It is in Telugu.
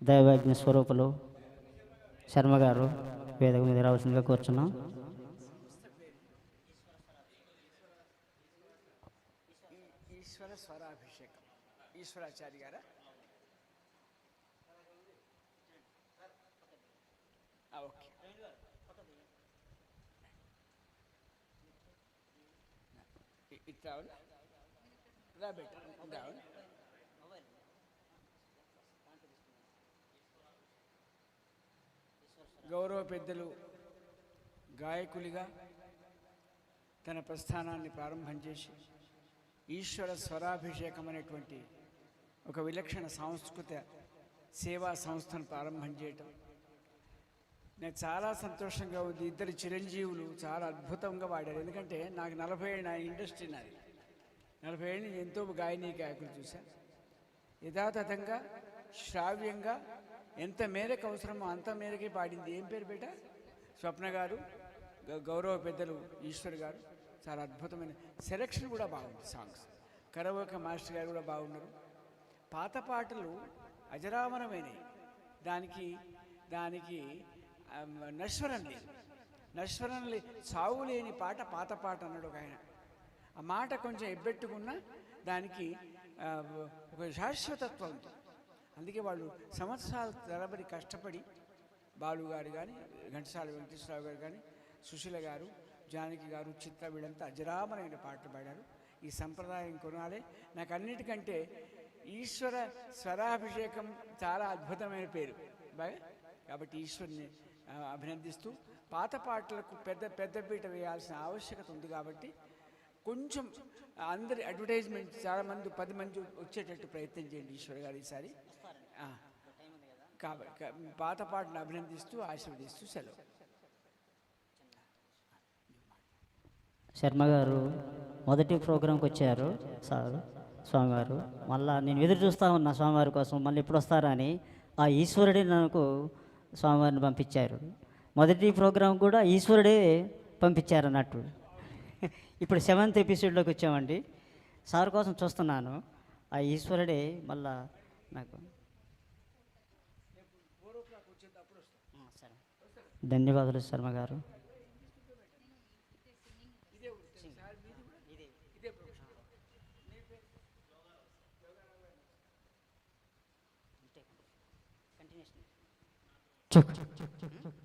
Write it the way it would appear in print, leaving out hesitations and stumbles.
దైవజ్ఞ స్వరూపులు శర్మ గారు వేదిక మీద రావాల్సిందిగా కూర్చున్నాం. ఈశ్వర స్వరాభిషేకం ఈశ్వరాచార్య గారా? ఓకే, ఇట్లా రా బెట్ట గౌరవ పెద్దలు గాయకులుగా తన ప్రస్థానాన్ని ప్రారంభం చేసి ఈశ్వర స్వరాభిషేకం అనేటువంటి ఒక విలక్షణ సాంస్కృత సేవా సంస్థను ప్రారంభం చేయటం నాకు చాలా సంతోషంగా ఉంది. ఇద్దరు చిరంజీవులు చాలా అద్భుతంగా వాడారు. ఎందుకంటే నాకు 40 ఏళ్ళ ఇండస్ట్రీ నాది. 40 ఏళ్ళు ఎంతో గాయకులు చూశాను. యథాతథంగా శ్రావ్యంగా ఎంత మేరకు అవసరమో అంత మేరకే పాడింది. ఏం పేరు బేట? స్వప్న గారు, గౌరవ పెద్దలు ఈశ్వర్ గారు చాలా అద్భుతమైన సెలక్షన్ కూడా బాగుంది. సాంగ్స్ కరవక మాస్టర్ గారు కూడా బాగున్నారు. పాత పాటలు అజరామరమైనవి. దానికి నశ్వరం లేదు. సావు లేని పాట పాత పాట అన్నాడు ఒక ఆయన. ఆ మాట కొంచెం ఎబ్బెట్టుకున్నా దానికి ఒక శాశ్వతత్వం ఉంది. అందుకే వాళ్ళు సంవత్సరాల తరబడి కష్టపడి బాలు గారు కానీ, ఘంటసాల వెంకటేశ్వరరావు గారు కానీ, సుశీల గారు, జానకి గారు, చిత్ర వీళ్ళంతా అజరామరమైన పాటలు పాడారు. ఈ సంప్రదాయం కొనాలి. నాకు అన్నిటికంటే ఈశ్వర స్వరాభిషేకం చాలా అద్భుతమైన పేరు బాగా. కాబట్టి ఈశ్వరుని అభినందిస్తూ పాత పాటలకు పెద్దపీట వేయాల్సిన ఆవశ్యకత ఉంది. కాబట్టి కొంచెం అందరి అడ్వర్టైజ్మెంట్ చాలామంది 10 మంది వచ్చేటట్టు ప్రయత్నం చేయండి ఈశ్వర్ గారు ఈసారి. కాబట్టి పాత పాటను అభినందిస్తూ ఆశీర్వదిస్తూ సెలవు. శర్మ గారు మొదటి ప్రోగ్రాంకి వచ్చారు సార్ స్వామివారు. మళ్ళీ నేను ఎదురు చూస్తూ ఉన్నా స్వామివారి కోసం, మళ్ళీ ఎప్పుడు వస్తారా అని. ఆ ఈశ్వరుడే నాకు స్వామివారిని పంపించారు. మొదటి ప్రోగ్రాం కూడా ఈశ్వరుడే పంపించారు అన్నట్టు. ఇప్పుడు 7th ఎపిసోడ్లోకి వచ్చామండి. సార్ కోసం చూస్తున్నాను. ఆ ఈశ్వరుడే మళ్ళా నాకు. ధన్యవాదాలు శర్మ గారు. చెక్